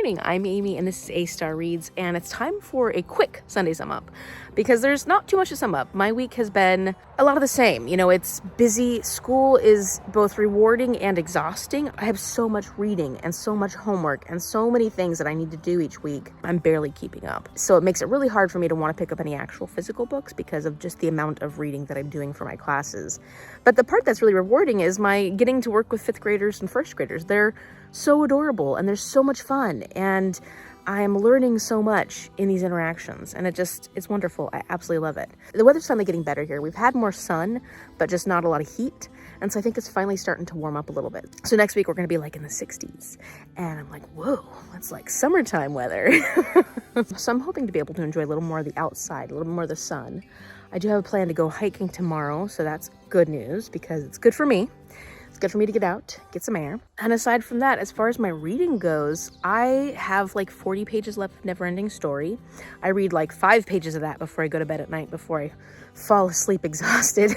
morning, I'm Amy and this is A-Star Reads, and it's time for a quick Sunday sum up because there's not too much to sum up. My week has been a lot of the same. You know, it's busy. School is both rewarding and exhausting. I have so much reading and so much homework and so many things that I need to do each week. I'm barely keeping up. So it makes it really hard for me to want to pick up any actual physical books because of just the amount of reading that I'm doing for my classes. But the part that's really rewarding is my getting to work with fifth graders and first graders. They're so adorable and they're so much fun, and I'm learning so much in these interactions, and it's wonderful. I absolutely love it. The weather's finally getting better here. We've had more sun, but just not a lot of heat, and so I think it's finally starting to warm up a little bit. So next week we're going to be like in the 60s, and I'm like, whoa, it's like summertime weather. So I'm hoping to be able to enjoy a little more of the outside, a little more of the sun. I do have a plan to go hiking tomorrow, so that's good news because it's good for me. It's good for me to get out, get some air. And aside from that, as far as my reading goes, I have like 40 pages left of Neverending story. I read like 5 pages of that before I go to bed at night, before I fall asleep exhausted.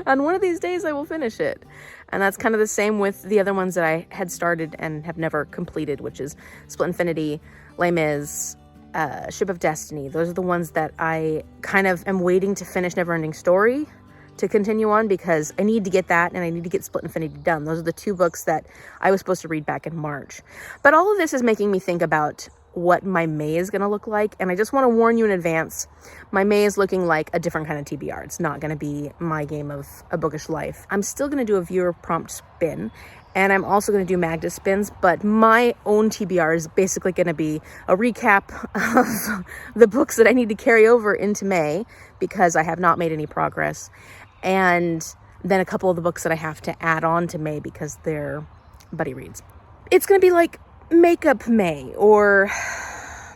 On one of these days, I will finish it. And that's kind of the same with the other ones that I had started and have never completed, which is Split Infinity, Les Mis, Ship of Destiny. Those are the ones that I kind of am waiting to finish Neverending story to continue on, because I need to get that and I need to get Split Infinity done. Those are the 2 books that I was supposed to read back in March. But all of this is making me think about what my May is going to look like, and I just want to warn you in advance, my May is looking like a different kind of TBR. It's not going to be my game of A Bookish Life. I'm still going to do a viewer prompt spin, and I'm also going to do Magda spins, but my own TBR is basically going to be a recap of the books that I need to carry over into May because I have not made any progress, and then a couple of the books that I have to add on to May because they're buddy reads. It's going to be like Makeup May or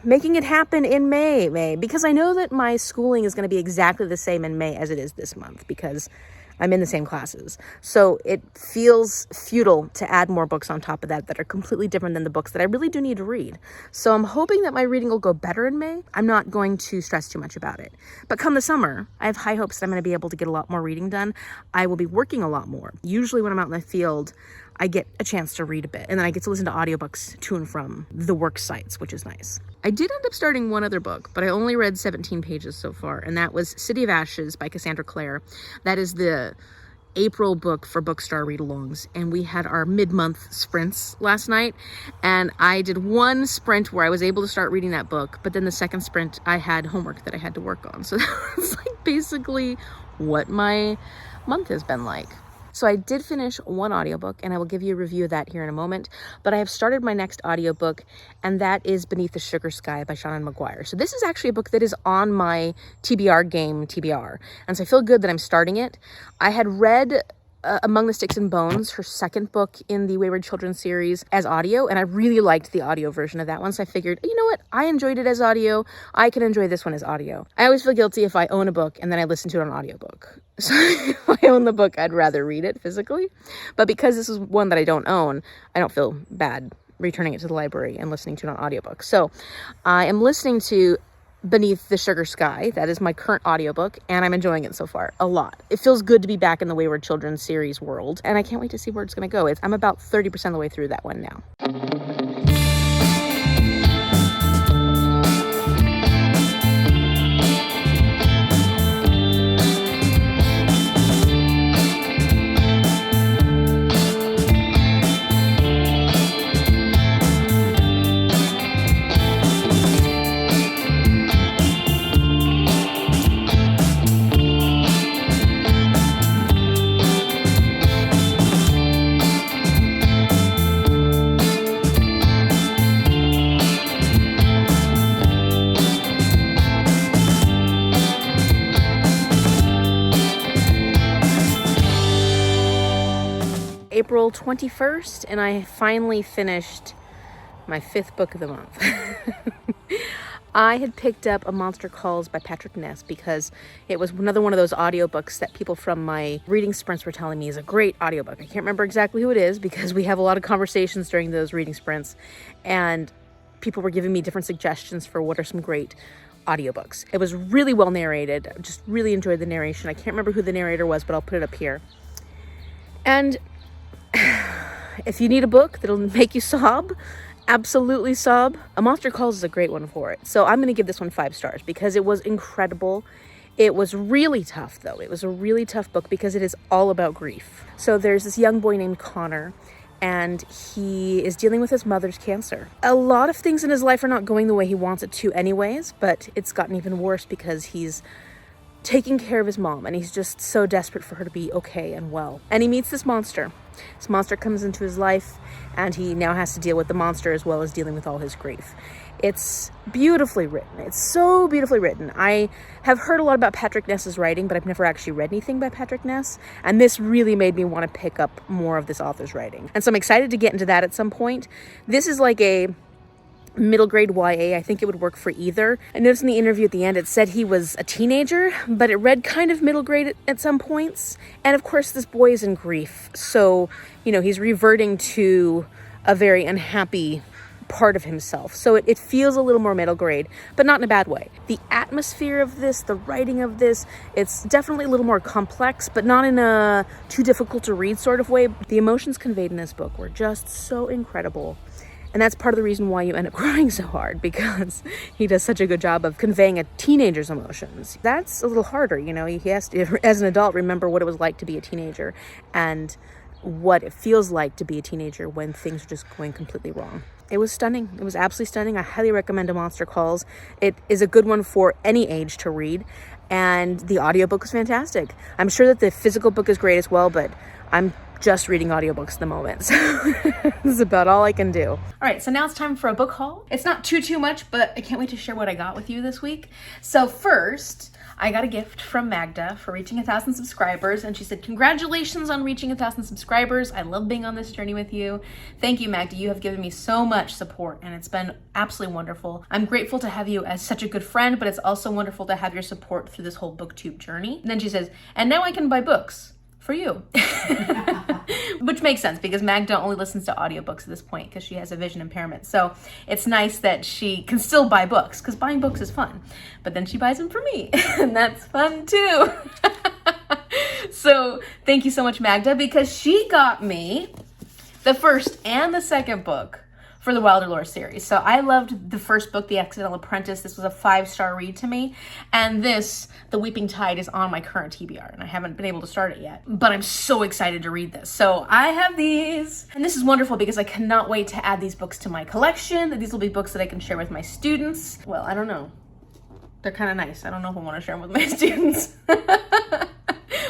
Making It Happen in May, because I know that my schooling is going to be exactly the same in May as it is this month because I'm in the same classes. So it feels futile to add more books on top of that are completely different than the books that I really do need to read. So I'm hoping that my reading will go better in May. I'm not going to stress too much about it. But come the summer, I have high hopes that I'm going to be able to get a lot more reading done. I will be working a lot more. Usually when I'm out in the field, I get a chance to read a bit, and then I get to listen to audiobooks to and from the work sites, which is nice. I did end up starting one other book, but I only read 17 pages so far, and that was City of Ashes by Cassandra Clare. That is the April book for Bookstara Readalongs, and we had our mid-month sprints last night, and I did one sprint where I was able to start reading that book, but then the second sprint I had homework that I had to work on. So that was like basically what my month has been like. So I did finish one audiobook, and I will give you a review of that here in a moment, but I have started my next audiobook, and that is Beneath the Sugar Sky by Seanan and McGuire. So this is actually a book that is on my TBR game TBR, and so I feel good that I'm starting it. I had read Among the Sticks and Bones, her second book in the Wayward Children series, as audio, and I really liked the audio version of that one, so I figured, you know what, I enjoyed it as audio, I can enjoy this one as audio. I always feel guilty if I own a book and then I listen to it on audiobook. So if I own the book, I'd rather read it physically, but because this is one that I don't own, I don't feel bad returning it to the library and listening to it on audiobook. So I am listening to Beneath the Sugar Sky. That is my current audiobook, and I'm enjoying it so far a lot. It feels good to be back in the Wayward Children series world, and I can't wait to see where it's going to go. I'm about 30% of the way through that one now. April 21st, and I finally finished my 5th book of the month. I had picked up A Monster Calls by Patrick Ness because it was another one of those audiobooks that people from my reading sprints were telling me is a great audiobook. I can't remember exactly who it is because we have a lot of conversations during those reading sprints, and people were giving me different suggestions for what are some great audiobooks. It was really well narrated. I just really enjoyed the narration. I can't remember who the narrator was, but I'll put it up here. And if you need a book that'll make you sob absolutely sob, A Monster Calls is a great one for it. So I'm going to give this one 5 stars because it was incredible. It was really tough, though. It was a really tough book because it is all about grief. So there's this young boy named Connor, and he is dealing with his mother's cancer. A lot of things in his life are not going the way he wants it to anyways, but it's gotten even worse because he's taking care of his mom, and he's just so desperate for her to be okay and well. And he meets this monster. This monster comes into his life, and he now has to deal with the monster as well as dealing with all his grief. It's beautifully written. It's so beautifully written. I have heard a lot about Patrick Ness's writing, but I've never actually read anything by Patrick Ness, and this really made me want to pick up more of this author's writing. And so I'm excited to get into that at some point. This is like a middle grade YA. I think it would work for either. I noticed in the interview at the end it said he was a teenager, but it read kind of middle grade at some points. And of course this boy is in grief, so he's reverting to a very unhappy part of himself. So it feels a little more middle grade, but not in a bad way. The atmosphere of this, the writing of this, it's definitely a little more complex, but not in a too difficult to read sort of way. The emotions conveyed in this book were just so incredible. And that's part of the reason why you end up crying so hard, because he does such a good job of conveying a teenager's emotions. That's a little harder, he has to, as an adult, remember what it was like to be a teenager and what it feels like to be a teenager when things are just going completely wrong. It was stunning. It was absolutely stunning. I highly recommend A Monster Calls. It is a good one for any age to read, and the audiobook is fantastic. I'm sure that the physical book is great as well, but I'm just reading audiobooks at the moment, so this is about all I can do. All right, so now it's time for a book haul. It's not too much, but I can't wait to share what I got with you this week. So first, I got a gift from Magda for reaching 1,000 subscribers, and she said, congratulations on reaching 1,000 subscribers. I love being on this journey with you. Thank you, Magda. You have given me so much support, and it's been absolutely wonderful. I'm grateful to have you as such a good friend, but it's also wonderful to have your support through this whole booktube journey. And then she says, and now I can buy books for you. Which makes sense because Magda only listens to audiobooks at this point because she has a vision impairment. So it's nice that she can still buy books because buying books is fun. But then she buys them for me and that's fun too. So thank you so much, Magda, because she got me the first and the second book for the Wilder Lore series. So I loved the first book, The Accidental Apprentice. This was a 5-star read to me. And this, The Weeping Tide, is on my current TBR, and I haven't been able to start it yet. But I'm so excited to read this. So I have these. And this is wonderful because I cannot wait to add these books to my collection. These will be books that I can share with my students. Well, I don't know. They're kind of nice. I don't know if I want to share them with my students.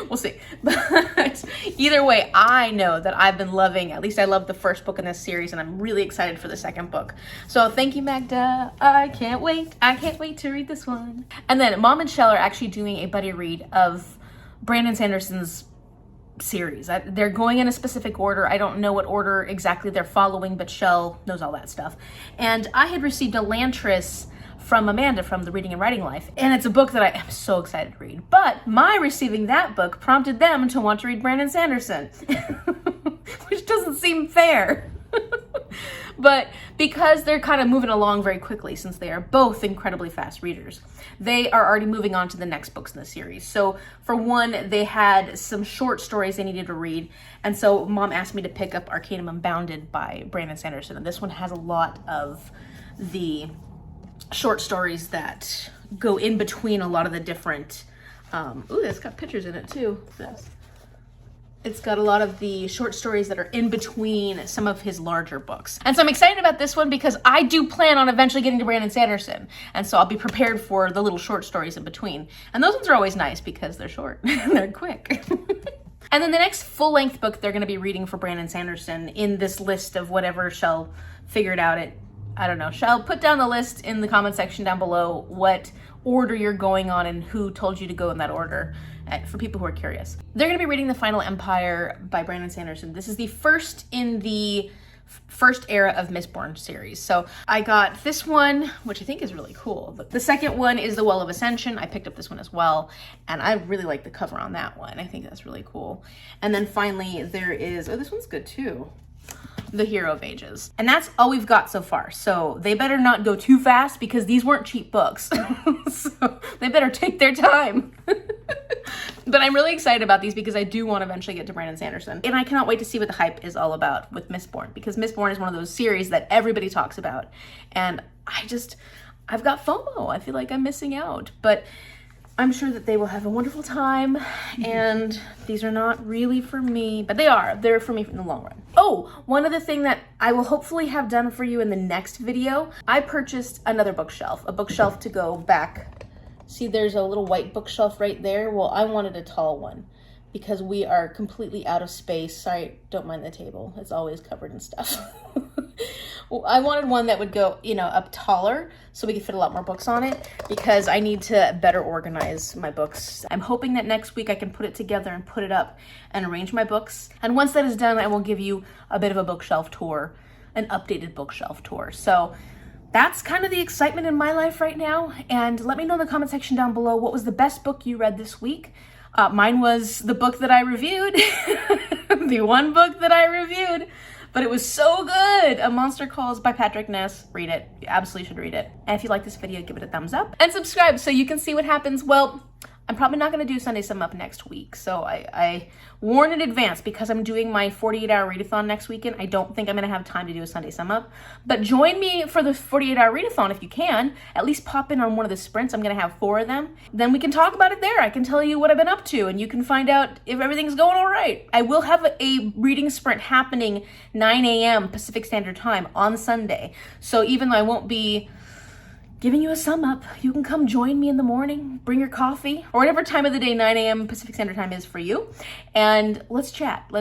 We'll see. But either way, I know that I've been loving, at least I loved the first book in this series, and I'm really excited for the second book. So thank you, Magda. I can't wait. I can't wait to read this one. And then Mom and Shell are actually doing a buddy read of Brandon Sanderson's series. They're going in a specific order. I don't know what order exactly they're following, but Shell knows all that stuff. And I had received Elantris from Amanda from the Reading and Writing Life, and it's a book that I am so excited to read. But my receiving that book prompted them to want to read Brandon Sanderson, which doesn't seem fair. But because they're kind of moving along very quickly, since they are both incredibly fast readers, they are already moving on to the next books in the series. So for one, they had some short stories they needed to read, and so Mom asked me to pick up Arcanum Unbounded by Brandon Sanderson, and this one has a lot of the short stories that go in between a lot of the different, ooh, it's got pictures in it too. It's got a lot of the short stories that are in between some of his larger books. And so I'm excited about this one because I do plan on eventually getting to Brandon Sanderson. And so I'll be prepared for the little short stories in between. And those ones are always nice because they're short and they're quick. And then the next full-length book they're going to be reading for Brandon Sanderson in this list of whatever Shell figured out I don't know. Shall put down the list in the comment section down below what order you're going on and who told you to go in that order for people who are curious. They're going to be reading The Final Empire by Brandon Sanderson. This is the first in the first era of Mistborn series. So I got this one, which I think is really cool. The second one is The Well of Ascension. I picked up this one as well, and I really like the cover on that one. I think that's really cool. And then finally there is, oh, this one's good too, The Hero of Ages. And that's all we've got so far. So they better not go too fast because these weren't cheap books. So they better take their time. But I'm really excited about these because I do want to eventually get to Brandon Sanderson. And I cannot wait to see what the hype is all about with Mistborn, because Mistborn is one of those series that everybody talks about. And I've got FOMO. I feel like I'm missing out. But I'm sure that they will have a wonderful time, and these are not really for me, but they are. They're for me in the long run. Oh, one other thing that I will hopefully have done for you in the next video, I purchased another bookshelf, a bookshelf to go back. See, there's a little white bookshelf right there. Well, I wanted a tall one because we are completely out of space. Sorry, don't mind the table. It's always covered in stuff. Well, I wanted one that would go, you know, up taller so we could fit a lot more books on it, because I need to better organize my books. I'm hoping that next week I can put it together and put it up and arrange my books. And once that is done, I will give you a bit of a bookshelf tour, an updated bookshelf tour. So that's kind of the excitement in my life right now. And let me know in the comment section down below, what was the best book you read this week? Mine was the book that I reviewed, the one book that I reviewed. But it was so good. A Monster Calls by Patrick Ness. Read it. You absolutely should read it. And if you like this video, give it a thumbs up. And subscribe so you can see what happens. Well, I'm probably not going to do Sunday Sum Up next week. So I warn in advance, because I'm doing my 48-hour readathon next weekend. I don't think I'm going to have time to do a Sunday Sum Up. But join me for the 48-hour readathon if you can. At least pop in on one of the sprints. I'm going to have 4 of them. Then we can talk about it there. I can tell you what I've been up to, and you can find out if everything's going all right. I will have a reading sprint happening 9 a.m. Pacific Standard Time on Sunday. So even though I won't be giving you a sum up, you can come join me in the morning, bring your coffee, or whatever time of the day 9 a.m. Pacific Standard Time is for you, and let's chat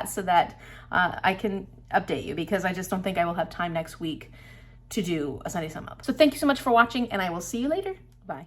so that I can update you, because I just don't think I will have time next week to do a Sunday Sum Up. So thank you so much for watching, and I will see you later. Bye.